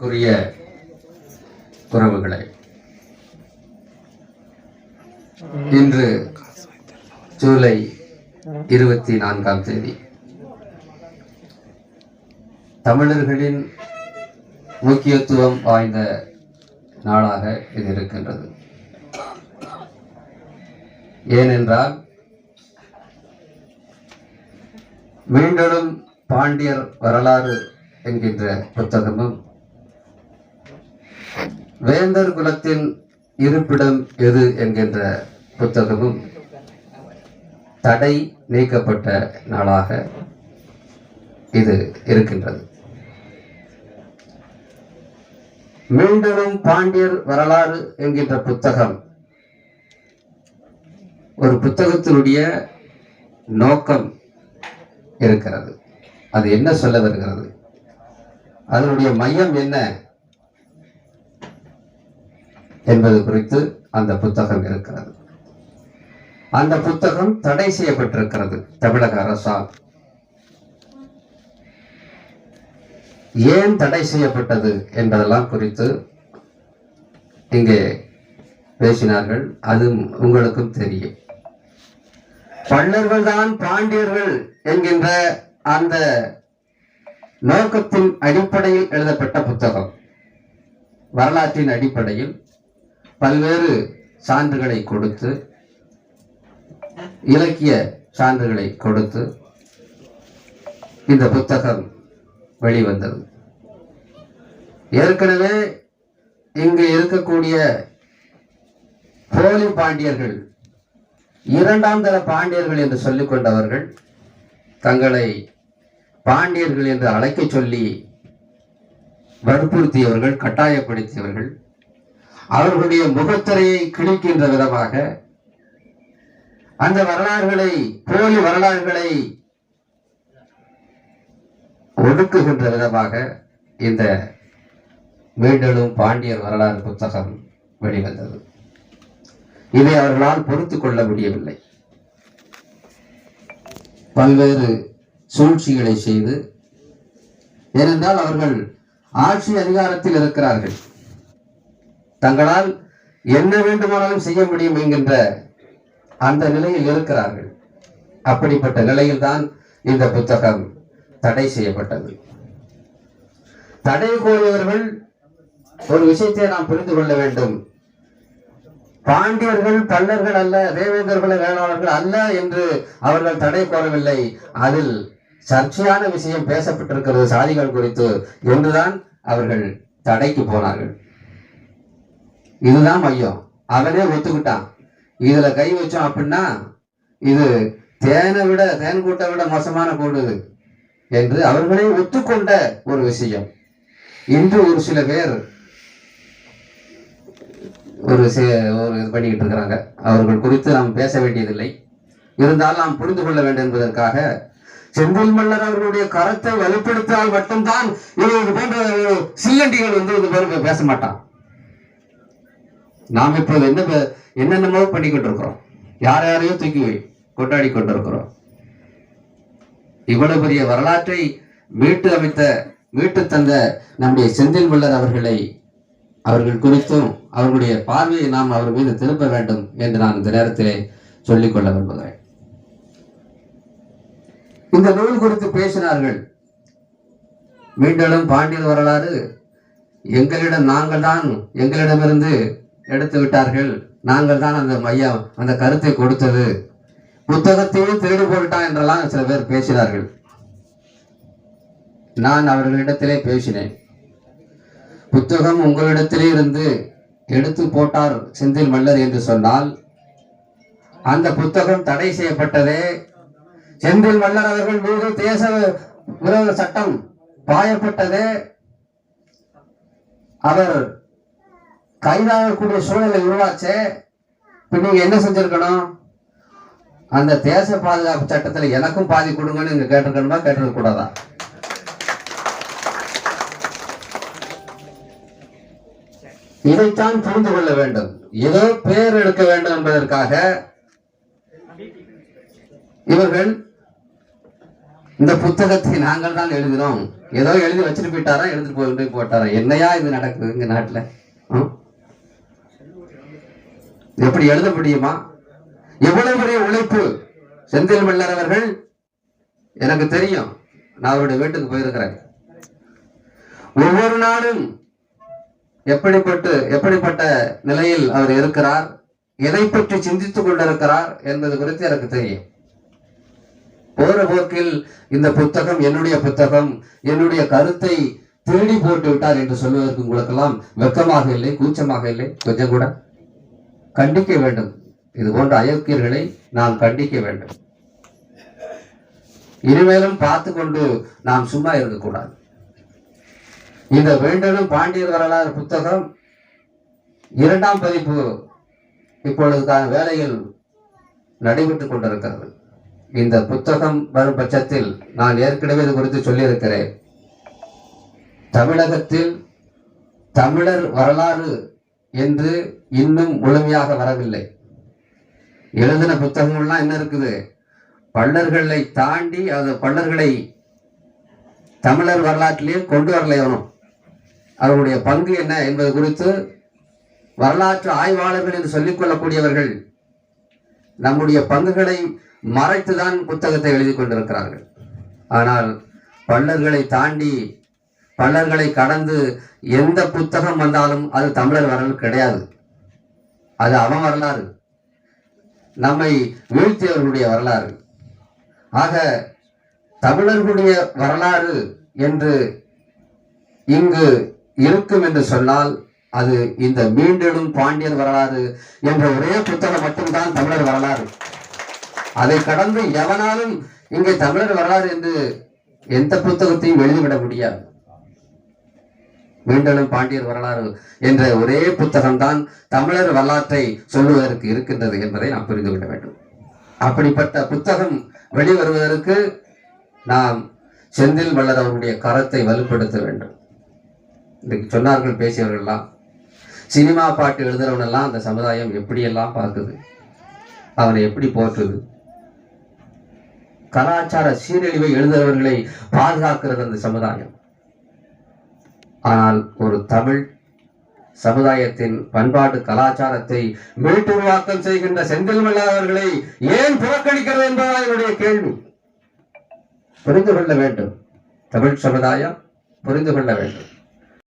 மதிப்பிற்குரிய உறவுகளை, இன்று ஜூலை 24 தமிழர்களின் முக்கியத்துவம் வாய்ந்த நாளாக இது இருக்கின்றது. ஏனென்றால் மீண்டெழும் பாண்டியர் வரலாறு என்கின்ற புத்தகமும், வேந்தர் குலத்தின் இருப்பிடம் எது என்கின்ற புத்தகமும் தடை நீக்கப்பட்ட நாளாக இது இருக்கின்றது. மீண்டெழும் பாண்டியர் வரலாறு என்கின்ற புத்தகம் ஒரு புத்தகத்தினுடைய நோக்கம் இருக்கிறது. அது என்ன சொல்ல வருகிறது, அதனுடைய மையம் என்ன என்பது குறித்து அந்த புத்தகம் இருக்கிறது. அந்த புத்தகம் தடை செய்யப்பட்டிருக்கிறது தமிழக அரசால். ஏன் தடை செய்யப்பட்டது என்பதெல்லாம் குறித்து இங்கே பேசினார்கள். அது உங்களுக்கும் தெரியும். பல்லர்கள் தான் பாண்டியர்கள் என்கின்ற அந்த நோக்கத்தின் அடிப்படையில் எழுதப்பட்ட புத்தகம். வரலாற்றின் அடிப்படையில் பல்வேறு சான்றுகளை கொடுத்து, இலக்கிய சான்றுகளை கொடுத்து இந்த புத்தகம் வெளிவந்தது. ஏற்கனவே இங்கு இருக்கக்கூடிய போலி பாண்டியர்கள், இரண்டாம் தர பாண்டியர்கள் என்று சொல்லிக் கொண்டவர்கள், தங்களை பாண்டியர்கள் என்று அழைக்க சொல்லி வற்புறுத்தியவர்கள், கட்டாயப்படுத்தியவர்கள், அவர்களுடைய முகத்திரையை கிழிக்கின்ற விதமாக அந்த வரலாறுகளை, போலி வரலாறுகளை ஒடுக்குகின்ற விதமாக இந்த மீண்டெழும் பாண்டியர் வரலாறு புத்தகம் வெளிவந்தது. இதை அவர்களால் பொறுத்துக் கொள்ள முடியவில்லை. பல்வேறு சூழ்ச்சிகளை செய்து, ஏனென்றால் அவர்கள் ஆட்சி அதிகாரத்தில் இருக்கிறார்கள், தங்களால் என்ன வேண்டுமானாலும் செய்ய முடியும் என்கின்ற அந்த நிலையில் இருக்கிறார்கள். அப்படிப்பட்ட நிலையில்தான் இந்த புத்தகம் தடை செய்யப்பட்டது. தடை கோரியவர்கள் ஒரு விஷயத்தை நாம் புரிந்து கொள்ள வேண்டும். பாண்டியர்கள் பல்லர்கள் அல்ல, தேவேந்தர்கள் வேளாளர்கள் அல்ல என்று அவர்கள் தடை கோரவில்லை. அதில் சர்ச்சையான விஷயம் பேசப்பட்டிருக்கிறது சாதிகள் குறித்து என்றுதான் அவர்கள் தடைக்கு போனார்கள். இதுதான் மையம். அவனே ஒத்துக்கிட்டான், இதுல கை வச்சோம் அப்படின்னா இது தேன் கூட்டை விட மோசமான கூடு என்று அவர்களே ஒத்துக்கொண்ட ஒரு விஷயம். இன்று ஒரு சில பேர் ஒரு இது பண்ணிக்கிட்டு இருக்கிறாங்க. அவர்கள் குறித்து நாம் பேச வேண்டியதில்லை. இருந்தாலும் நாம் புரிந்து கொள்ள வேண்டும் என்பதற்காக செந்தில் மல்லர் அவர்களுடைய கருத்தை வலுப்படுத்தினால் மட்டும்தான் இவர்கள் போன்ற சில்லண்டிகள் இது பேச மாட்டான். நாம் இப்போது என்னென்னமோ பண்ணிக்கிட்டு இருக்கிறோம், யாரையும் தூக்கி கொண்டாடி கொண்டிருக்கிறோம். இவ்வளவு பெரிய வரலாற்றை மீட்டு தந்த நம்முடைய செந்தில் மல்லர் அவர்கள் குறித்தும் அவர்களுடைய பார்வையை நாம் அவர் மீது திருப்ப வேண்டும் என்று நான் இந்த நேரத்திலே சொல்லிக்கொள்ள விரும்புகிறேன். இந்த நூல் குறித்து பேசினார்கள். மீண்டெழும் பாண்டியர் வரலாறு எங்களிடமிருந்து எடுத்து விட்டார்கள், நாங்கள் தான் அந்த கருத்தை கொடுத்தது, புத்தகத்தையும் திருடி போட்டான் என்றெல்லாம் சில பேர் பேசினார்கள். நான் அவர்களிடத்திலே பேசினேன். புத்தகம் உங்களிடத்திலே இருந்து எடுத்து போட்டார் செந்தில் மல்லர் என்று சொன்னால், அந்த புத்தகம் தடை செய்யப்பட்டதே செந்தில் மல்லர் அவர்கள் மீது தேச விரோத சட்டம் பாயப்பட்டதே, அவர் கைதாகக்கூடிய சூழலை உருவாச்சே. நீங்க என்ன செஞ்சிருக்கணும், அந்த தேச பாதுகாப்பு சட்டத்துல எனக்கும் பாதி கொடுங்கன்னு நீங்க கேட்டிருக்கணுமா, கேட்டிருக்க கூடாதா? இதைத்தான் புரிந்து கொள்ள வேண்டும். ஏதோ பேர் எடுக்க வேண்டும் என்பதற்காக இவர்கள் இந்த புத்தகத்தை நாங்கள் தான் எழுதினோம், ஏதோ எழுதி வச்சுட்டு போயிட்டாரா, எழுதிட்டு போய் போட்டாரா? என்னையா இது நடக்குது இங்க நாட்டுல? எப்படி எழுத முடியுமா? எவ்வளவு பெரிய உழைப்பு! செந்தில் மல்லர் அவர்கள், எனக்கு தெரியும், நான் அவருடைய வீட்டுக்கு போயிருக்கிறேன். ஒவ்வொரு நாளும் எப்படிப்பட்ட நிலையில் அவர் இருக்கிறார், எதை பற்றி சிந்தித்துக் கொண்டிருக்கிறார் என்பது குறித்து எனக்கு தெரியும். போற போக்கில் இந்த புத்தகம் என்னுடைய புத்தகம், என்னுடைய கருத்தை திருடி போட்டு விட்டார் என்று சொல்வதற்கு உங்களுக்கெல்லாம் வெட்கமாக இல்லை, கூச்சமாக இல்லை? கொஞ்சம் கூட கண்டிக்க வேண்டும். இது போன்ற அயோக்கியர்களை நாம் கண்டிக்க வேண்டும். இனிமேலும் பார்த்து கொண்டு நாம் சும்மா இருக்கக்கூடாது. இந்த வேண்டனும் பாண்டியர் வரலாறு புத்தகம் 2ஆம் பதிப்பு இப்பொழுதுக்கான வேலையில் நடைபெற்றுக் கொண்டிருக்கிறது. இந்த புத்தகம் வரும் பட்சத்தில், நான் ஏற்கனவே இது குறித்து சொல்லியிருக்கிறேன், தமிழகத்தில் தமிழர் வரலாறு என்று இன்னும் முழுமையாக வரவில்லை. எழுதின புத்தகங்கள்லாம் என்ன இருக்குது? பல்லர்களை தாண்டி அது பல்லர்களை தமிழர் வரலாற்றிலே கொண்டு வரல எவனும். அவருடைய பங்கு என்ன என்பது குறித்து வரலாற்று ஆய்வாளர்கள் என்று சொல்லிக் கொள்ளக்கூடியவர்கள் நம்முடைய பங்குகளை மறைத்துதான் புத்தகத்தை எழுதி கொண்டிருக்கிறார்கள். ஆனால் பல்லர்களை தாண்டி, பல்லர்களை கடந்து எந்த புத்தகம் வந்தாலும் அது தமிழர் வரலாறு கிடையாது. அது அவன் வரலாறு, நம்மை வீழ்த்தியவர்களுடைய வரலாறு. ஆக தமிழர்களுடைய வரலாறு என்று இங்கு இருக்கும் என்று சொன்னால் அது இந்த மீண்டெழும் பாண்டியர் வரலாறு என்ற ஒரே புத்தகம் மட்டும்தான் தமிழர் வரலாறு. அதை கடந்து எவனாலும் இங்கே தமிழர் வரலாறு என்று எந்த புத்தகத்தையும் எழுதிவிட முடியாது. மீண்டெழும் பாண்டியர் வரலாறு என்ற ஒரே புத்தகம்தான் தமிழர் வரலாற்றை சொல்லுவதற்கு இருக்கின்றது என்பதை நாம் புரிந்து கொள்ள வேண்டும். அப்படிப்பட்ட புத்தகம் வெளிவருவதற்கு நாம் செந்தில் மல்லர் அவருடைய கரத்தை வலுப்படுத்த வேண்டும். இன்றைக்கு சொன்னார்கள் பேசியவர்கள்லாம், சினிமா பாட்டு எழுதுறவனெல்லாம் அந்த சமுதாயம் எப்படியெல்லாம் பார்க்குது, அவனை எப்படி போற்றுது. கலாச்சார சீரழிவை எழுதுறவர்களை பாதுகாக்கிறது அந்த சமுதாயம். ஆனால் ஒரு தமிழ் சமுதாயத்தின் பண்பாட்டு கலாச்சாரத்தை மீட்டுருவாக்கம் செய்கின்ற செந்தில் மல்லர் அவர்களை ஏன் புறக்கணிக்கிறது என்பதுதான் என்னுடைய கேள்வி. புரிந்து கொள்ள வேண்டும், தமிழ் சமுதாயம் புரிந்து கொள்ள வேண்டும்.